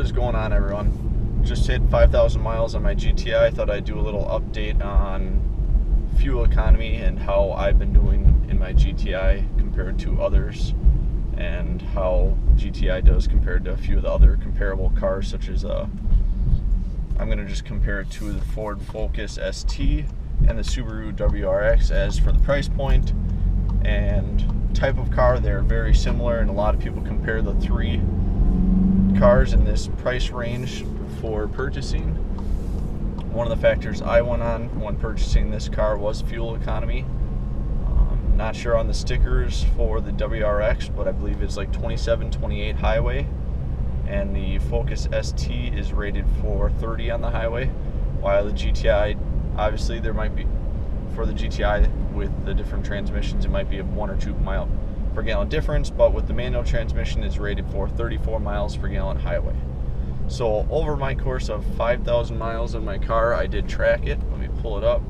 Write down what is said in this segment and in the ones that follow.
What is going on, everyone? Just hit 5,000 miles on my GTI. Thought I'd do a little update on fuel economy and how I've been doing in my GTI compared to others, and how GTI does compared to a few of the other comparable cars, such as I'm going to just compare it to the Ford Focus ST and the Subaru WRX. As for the price point and type of car, they're very similar, and a lot of people compare the three cars in this price range for purchasing. One of the factors I went on when purchasing this car was fuel economy. Not sure on the stickers for the WRX, but I believe it's like 27, 28 highway, and the Focus ST is rated for 30 on the highway, while the GTI, obviously there might be, for the GTI with the different transmissions, it might be a 1 or 2 mile per gallon difference, but with the manual transmission is rated for 34 miles per gallon highway. So over my course of 5,000 miles on my car, I did track it. Let me pull it up.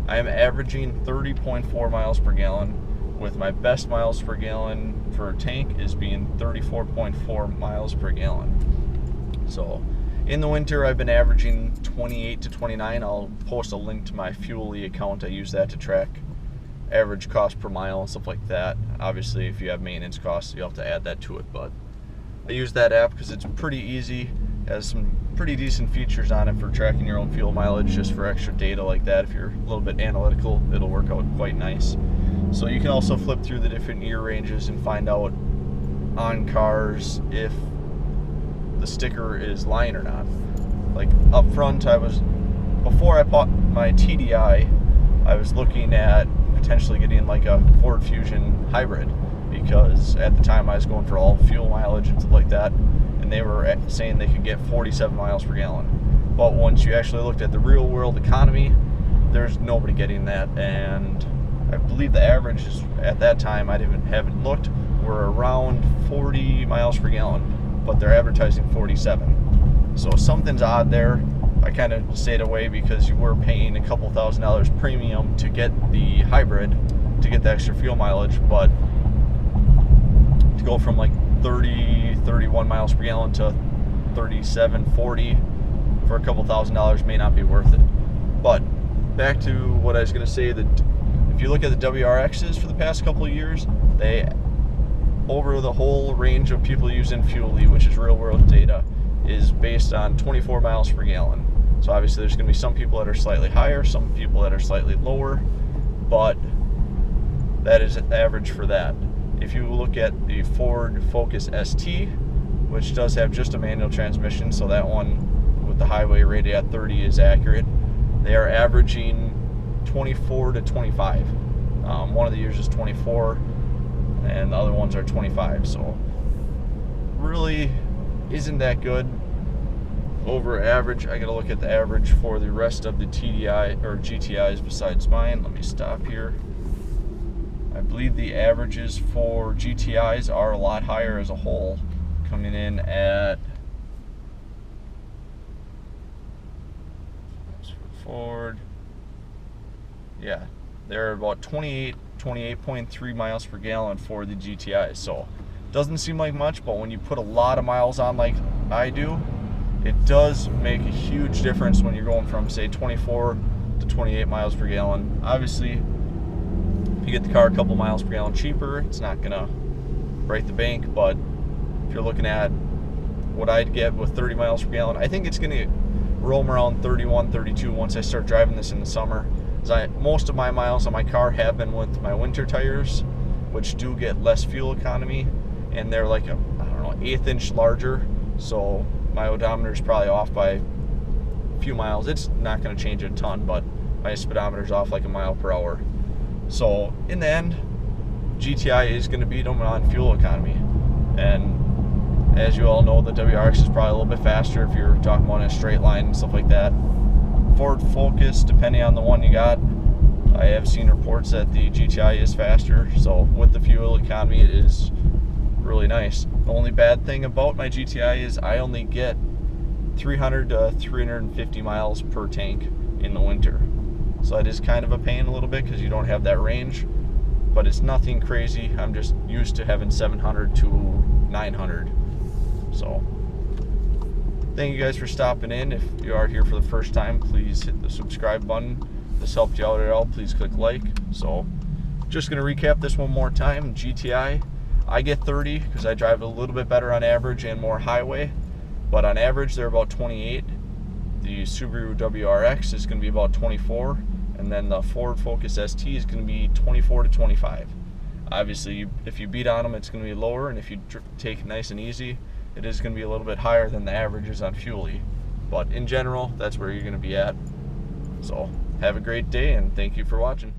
I am averaging 30.4 miles per gallon, with my best miles per gallon for a tank is being 34.4 miles per gallon. So in the winter, I've been averaging 28 to 29. I'll post a link to my Fuely account. I use that to track average cost per mile and stuff like that. Obviously, if you have maintenance costs, you have to add that to it, but I use that app because it's pretty easy, has some pretty decent features on it for tracking your own fuel mileage, just for extra data like that. If you're a little bit analytical, it'll work out quite nice. So you can also flip through the different year ranges and find out on cars if the sticker is lying or not. Like up front, before I bought my TDI, I was looking at potentially getting like a Ford Fusion hybrid, because at the time I was going for all fuel mileage and stuff like that, and they were saying they could get 47 miles per gallon. But once you actually looked at the real world economy, there's nobody getting that, and I believe the averages at that time, I haven't looked, were around 40 miles per gallon, but they're advertising 47. So something's odd there. I kind of stayed away because you were paying a couple $1,000s premium to get the hybrid, to get the extra fuel mileage, but to go from like 30, 31 miles per gallon to 37, 40 for a couple $1,000s may not be worth it. But back to what I was going to say, that if you look at the WRXs for the past couple of years, they, over the whole range of people using Fuely, which is real world data, is based on 24 miles per gallon. So obviously there's going to be some people that are slightly higher, some people that are slightly lower, but that is an average for that. If you look at the Ford Focus ST, which does have just a manual transmission, so that one with the highway rated at 30 is accurate, they are averaging 24 to 25. One of the years is 24, and the other ones are 25. So really isn't that good. Over average, I gotta look at the average for the rest of the TDI or GTIs besides mine. Let me stop here. I believe the averages for GTIs are a lot higher as a whole, coming in at Ford. Yeah, they're about 28.3 miles per gallon for the GTI. So doesn't seem like much, but when you put a lot of miles on like I do, it does make a huge difference when you're going from, say, 24 to 28 miles per gallon. Obviously, if you get the car a couple miles per gallon cheaper, it's not gonna break the bank, but if you're looking at what I'd get with 30 miles per gallon, I think it's gonna roam around 31, 32 once I start driving this in the summer. Most of my miles on my car have been with my winter tires, which do get less fuel economy, and they're like a, I don't know, 1/8 inch larger, so my odometer is probably off by a few miles. It's not going to change a ton, but my speedometer is off like a mile per hour. So in the end, GTI is going to beat them on fuel economy. And as you all know, the WRX is probably a little bit faster if you're talking about in a straight line and stuff like that. Ford Focus, depending on the one you got, I have seen reports that the GTI is faster. So with the fuel economy, it is really nice. The only bad thing about my GTI is I only get 300 to 350 miles per tank in the winter. So that is kind of a pain a little bit because you don't have that range, but it's nothing crazy. I'm just used to having 700 to 900. So thank you guys for stopping in. If you are here for the first time, please hit the subscribe button. If this helped you out at all, please click like. So just going to recap this one more time. GTI, I get 30 because I drive a little bit better on average and more highway, but on average they're about 28. The Subaru WRX is going to be about 24, and then the Ford Focus ST is going to be 24 to 25. Obviously, if you beat on them, it's going to be lower, and if you take it nice and easy, it is going to be a little bit higher than the averages on Fuelie. But in general, that's where you're going to be at. So have a great day, and thank you for watching.